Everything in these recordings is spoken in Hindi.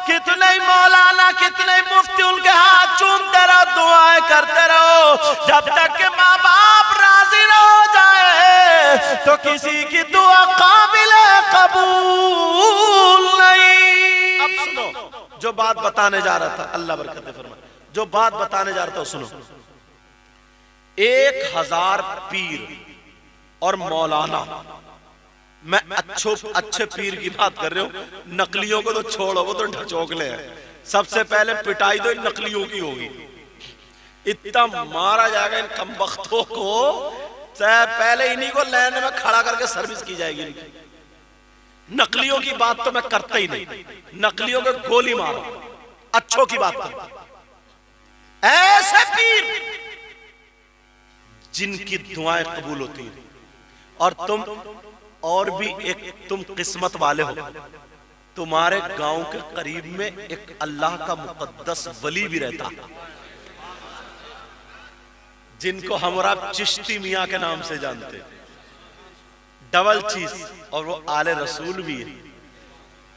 कितने ही मौलाना, कितने ही मुफ्ती उनके हाथ चूमते रहो, दुआएं करते रहो, जब तक के माँ बाप राजी न हो जाए तो किसी की दुआ काबिल कबूल नहीं। अब सुनो जो बात बताने जा रहा था, अल्लाह बरकत दे फरमाए, जो बात बताने जा रहा था सुनो। 1000 पीर और मौलाना, मैं अच्छे पीर की बात कर रहा हूं, नकलियों को तो छोड़ो, वो तो ढचोकले हैं। सबसे पहले पिटाई तो इन नकलियों की होगी, इतना मारा जाएगा इन कमबख्तों को, पहले इन्हीं को लाइन में खड़ा करके सर्विस की जाएगी इनकी। नकलियों की बात तो मैं करता ही नहीं, नकलियों को गोली मारो, अच्छों की बात करो। ऐसे पीर जिनकी दुआएं कबूल होती हैं, और तुम और भी एक तुम किस्मत वाले हो, तुम्हारे गांव के करीब में एक अल्लाह का मुकद्दस वली भी रहता, जिनको हमरा चिश्ती मियां के नाम से जानते, डबल चीज, और वो आले रसूल भी है।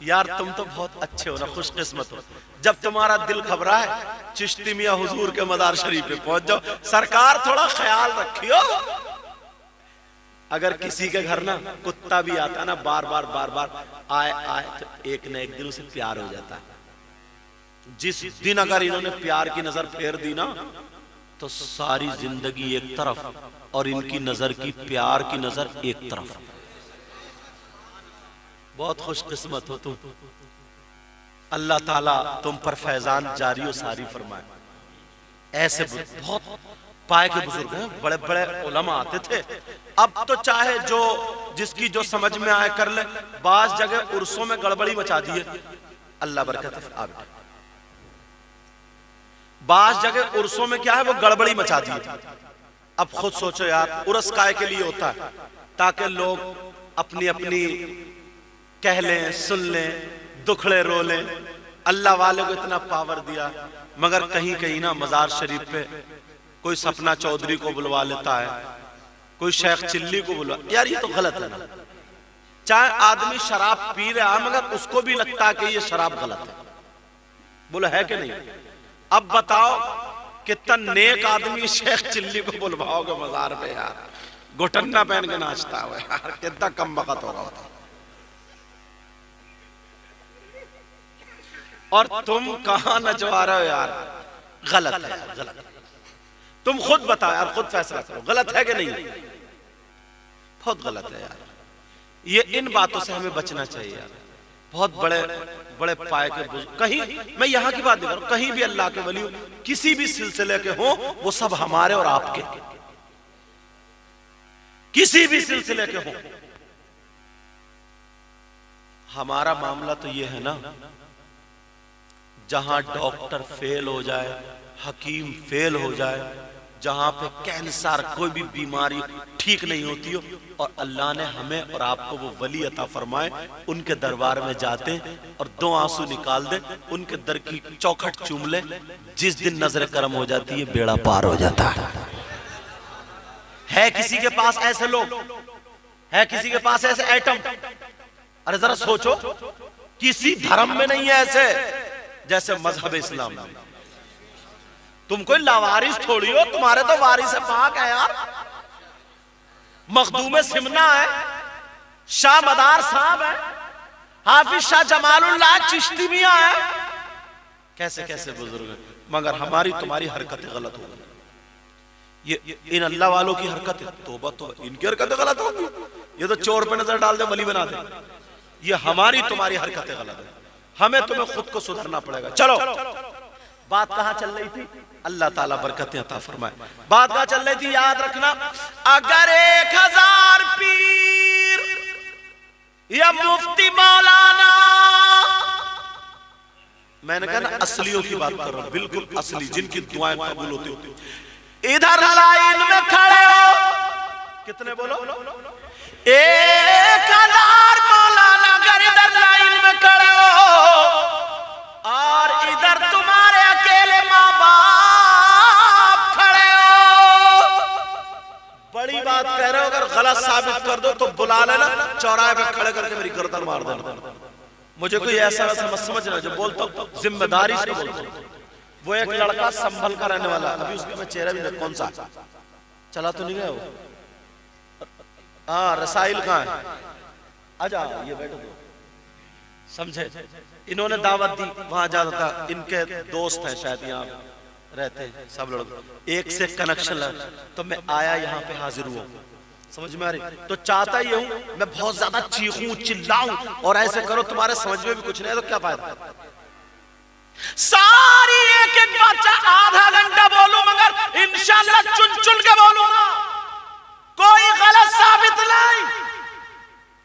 यार तुम तो बहुत अच्छे हो ना, खुशकिस्मत हो, जब तुम्हारा दिल घबरा है चिश्ती मियां हुजूर के मदार शरीफ पे पहुंच जाओ। सरकार थोड़ा ख्याल रखियो, अगर किसी के घर ना कुत्ता भी आता ना बार बार आए तो एक न एक दिन उसे प्यार हो जाता है। जिस दिन अगर इन्होंने प्यार की नजर फेर दी ना तो सारी जिंदगी एक तरफ और इनकी नजर की प्यार की नजर एक तरफ। बहुत खुशकिस्मत हो तुम, अल्लाह ताला तुम पर फैजान जारी और सारी फरमाए। ऐसे बहुत पाए के बुजुर्ग हैं, बड़े बड़े उलमा आते थे। अब तो चाहे जो जिसकी जो समझ में आए कर ले, बास जगह उर्सों में गड़बड़ी मचा दी है, अल्लाह बरकत आप, बास जगह उर्सों में क्या है वो गड़बड़ी मचा दी है। अब खुद सोचो यार, उर्स काय के लिए होता है ताकि लोग अपनी अपनी कह लें, सुन लें, दुखड़े रो लें। अल्लाह वाले को इतना पावर दिया, मगर कहीं कहीं ना मजार शरीफ पे कोई सपना चौधरी को बुलवा लेता है, कोई शेख चिल्ली को बुलवा। यार ये तो गलत है ना, चाहे आदमी शराब पी रहा है मगर उसको भी लगता है कि ये शराब गलत है, बोलो है कि नहीं? अब बताओ कितना नेक आदमी शेख चिल्ली को बुलवाओगे मजार पे, यार घुटन्ना पहन के नाचता है यार, कितना कम वक्त होगा। और तुम कहां नचवा रहे हो यार, गलत है, गलत। तुम खुद बताओ यार, खुद फैसला करो, गलत है कि नहीं? बहुत गलत है यार। ये इन बातों से हमें बचना चाहिए यार। बहुत बड़े बड़े पाए के बुजुर्ग, कहीं मैं यहाँ की बात नहीं कर रहा, कहीं भी अल्लाह के वली किसी भी सिलसिले के हो, वो सब हमारे और आपके, किसी भी सिलसिले के हो। हमारा मामला तो ये है ना, जहां डॉक्टर फेल हो जाए, हकीम फेल हो जाए, जहां पे कैंसर कोई भी बीमारी ठीक नहीं होती हो, और अल्लाह ने हमें और आपको वो वली अता फरमाए, उनके दरबार में जाते और 2 आंसू निकाल दे, उनके दर की चौखट चूम ले, जिस दिन नजर करम हो जाती है बेड़ा पार हो जाता है। किसी के पास ऐसे लोग है, किसी के पास ऐसे एटम? अरे जरा सोचो, किसी धर्म में नहीं है ऐसे जैसे मजहब इस्लाम में। तुम कोई लावारिस थोड़ी हो, तुम्हारे तो वारिस पाक है यार। मखदूम सिमना है, शाह मदार साहब है, हाफिज शाह जमालुल्लाह चिश्ती मियां है, कैसे कैसे बुजुर्ग हैं, मगर हमारी तुम्हारी हरकतें गलत हो गई। ये इन अल्लाह वालों की हरकतें, तौबा तो इनकी हरकतें गलत होगी। ये तो चोर पे नजर डाल दे वली बना दे। ये हमारी तुम्हारी हरकतें गलत है, हमें तुम्हें खुद को सुधरना पड़ेगा। चलो बात कहां चल रही थी? अल्लाह ताला बरकतें अता फरमाए। बात कहां चल रही थी याद रखना, अगर 1000 पीर या मुफ्ती मौलाना, मैंने कहा ना असलियों की बात कर रहा हूं, बिल्कुल असली, जिनकी दुआएं कबूल होती होती, इधर लाइन में खड़े हो, कितने बोलो? 1000 मौलाना अगर इधर लाइन में खड़े हो, और इधर तुम्हारे अकेले माँ बाप खड़े हो, बड़ी बात कह रहे हो, अगर गलत साबित कर दो तो बुला लेना, चौराहे पे खड़े करके मेरी गर्दन मार देना। मुझे कोई ऐसा वैसा मत समझना, जो बोलता हूँ जिम्मेदारी से बोलता हूँ। वो एक लड़का संभल का रहने वाला, अभी उसका मैं चेहरा भी नहीं, कौन सा चला तो नहीं गया वो, हाँ रसाइल कहाँ है, आजा ये बैठो, समझे। इन्होंने दावत दी, वहां जाता था, इनके दोस्त हैं शायद यहाँ रहते हैं सब लोग, एक से कनेक्शन लगा, तो मैं आया यहाँ पे हाजिर हुआ, समझ में आ रही। तो चाहता ही हूँ मैं बहुत ज्यादा चीखूं चिल्लाऊं और ऐसे करो, तुम्हारे समझ में भी कुछ नहीं है तो क्या फायदा। सारी एक एक बात आधा घंटा बोलूं मगर इंशाल्लाह चुन चुन के बोलूंगा, कोई गलत साबित नहीं।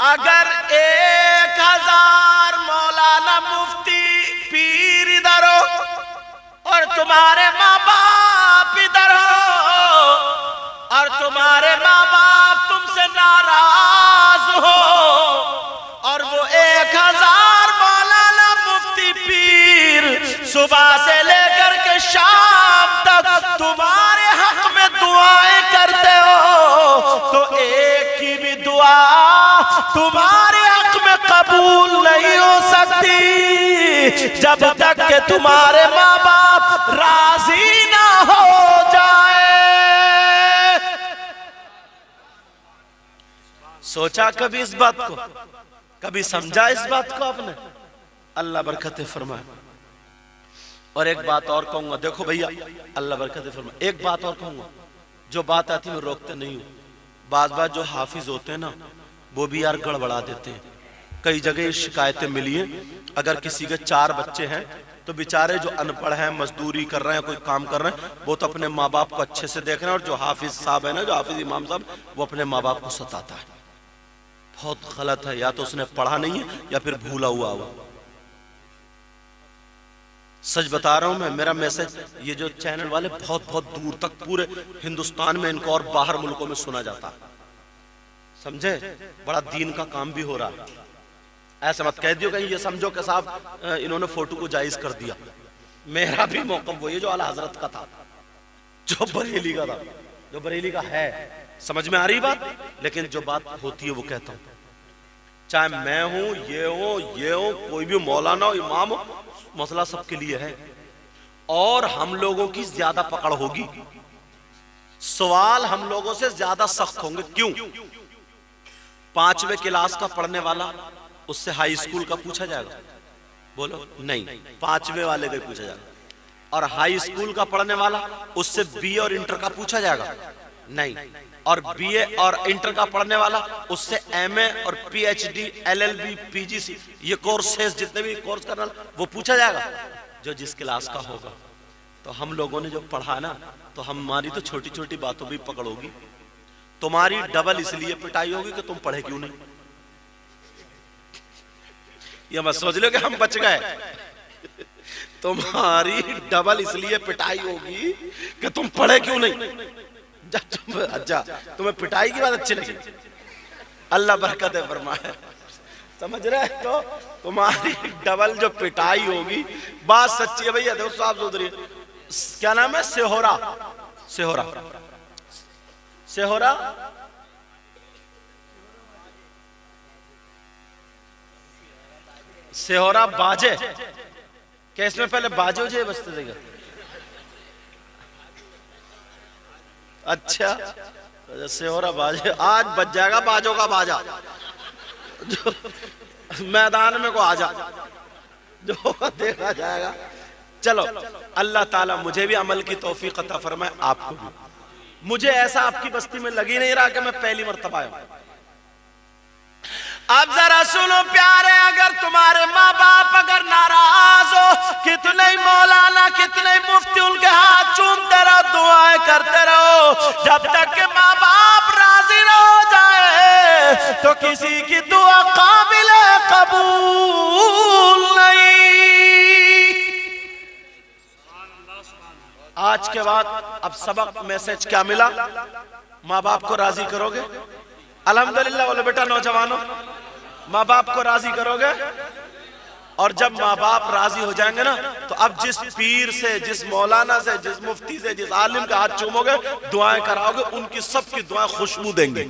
अगर 1000 मौलाना मुफ्ती पीर इधर हो और तुम्हारे माँ बाप इधर हो और तुम्हारे माँ बाप तुमसे नाराज हो और वो 1000 मौलाना मुफ्ती पीर सुबह से लेकर के शाम तक तुम्हारे हक में दुआएं करते हो, तो एक की भी दुआ तुम्हारे हक में कबूल नहीं हो सकती जब तक कि तुम्हारे माँ बाप राजी ना हो जाए। सोचा कभी इस बात को, कभी समझा इस बात को आपने? अल्लाह बरकत फरमाए। और एक बात और कहूंगा, देखो भैया अल्लाह बरकत फरमाए, एक बात और कहूंगा, जो बात आती मैं रोकते नहीं हूं। बात जो हाफिज होते हैं ना, वो भी यार गड़बड़ा देते हैं। कई जगह शिकायतें मिली हैं, अगर किसी के 4 बच्चे हैं तो बेचारे जो अनपढ़ हैं, मजदूरी कर रहे हैं, कोई काम कर रहे हैं, वो तो अपने माँ बाप को अच्छे से देख रहे हैं, और जो हाफिज साहब है ना, जो हाफिज इमाम साहब, वो अपने माँ बाप को सताता है। बहुत गलत है, या तो उसने पढ़ा नहीं है या फिर भूला हुआ हुआ। सच बता रहा हूं मैं, मेरा मैसेज ये जो चैनल वाले बहुत बहुत दूर तक पूरे हिंदुस्तान में इनको और बाहर मुल्कों में सुना जाता है, समझे। बड़ा दीन का काम भी हो रहा है। ऐसा मत कह दियो कहीं ये समझो कि साहब इन्होंने फोटो को जायज कर दिया। मेरा भी मौकफ वही जो आला हजरत का था, जो बरेली का था, जो बरेली का है। समझ में आ रही बात? लेकिन जो बात होती है वो कहता हूं, चाहे मैं हूं, ये हो, कोई भी मौलाना हो, इमाम हो, मसला सबके लिए है। और हम लोगों की ज्यादा पकड़ होगी, सवाल हम लोगों से ज्यादा सख्त होंगे। क्यों? 5वीं क्लास का पढ़ने वाला, उससे हाई स्कूल का पूछा जाएगा? बोलो नहीं, 5वीं वाले का पूछा जाएगा। और हाई स्कूल का पढ़ने वाला, उससे बीए और इंटर का पूछा जाएगा? नहीं। और बीए और इंटर का पढ़ने वाला, उससे एमए और पीएचडी, एलएलबी, पीजीसी, ये कोर्सेस जितने भी कोर्स करना, वो पूछा जाएगा जो जिस क्लास का होगा। तो हम लोगों ने जो पढ़ा ना, तो हमारी तो छोटी छोटी बातों भी पकड़ होगी। तुम्हारी डबल इसलिए पिटाई होगी कि तुम पढ़े क्यों नहीं। ये मत सोच लो कि हम बच गए। तुम्हारी डबल इसलिए पिटाई होगी कि तुम पढ़े क्यों नहीं। अच्छा, तुम्हें पिटाई की बात अच्छी लगी, अल्लाह बरकत फरमाए, समझ रहे? तो तुम्हारी डबल जो पिटाई होगी, बात सच्ची है भैया। देखो साहब चौधरी, क्या नाम है? सेहोरा, सेहोरा, सेहोरा, सेहोरा बाजे। क्या इसमें पहले बाजे उजे बजते थे क्या? अच्छा, सेहोरा बाजे, आज बज जाएगा बाजों का बाजा। जो मैदान में को आजा, जो देखा जाएगा। चलो, अल्लाह ताला मुझे भी अमल की तौफीक अता फरमाए, आपको भी। मुझे ऐसा आपकी बस्ती में लग ही नहीं रहा कि मैं पहली मर्तबा आया। अब जरा सुनो प्यारे, अगर तुम्हारे माँ बाप अगर नाराज हो, कितने मौलाना, कितने मुफ्ती उनके हाथ चूमते रहो, दुआएं करते रहो, जब तक के माँ बाप राजी न हो जाए तो किसी की दुआ काबिल कबूल नहीं। आज के बाद अब सबक मैसेज क्या मिला? माँ बाप को राजी करोगे? अल्हम्दुलिल्लाह बोले बेटा नौजवानों, माँ बाप को राजी करोगे? और जब माँ बाप राजी हो जाएंगे ना, तो अब जिस पीर से, जिस मौलाना से, जिस मुफ्ती से, जिस आलिम का हाथ चूमोगे, दुआएं कराओगे, उनकी सबकी दुआएं खुशबू देंगे।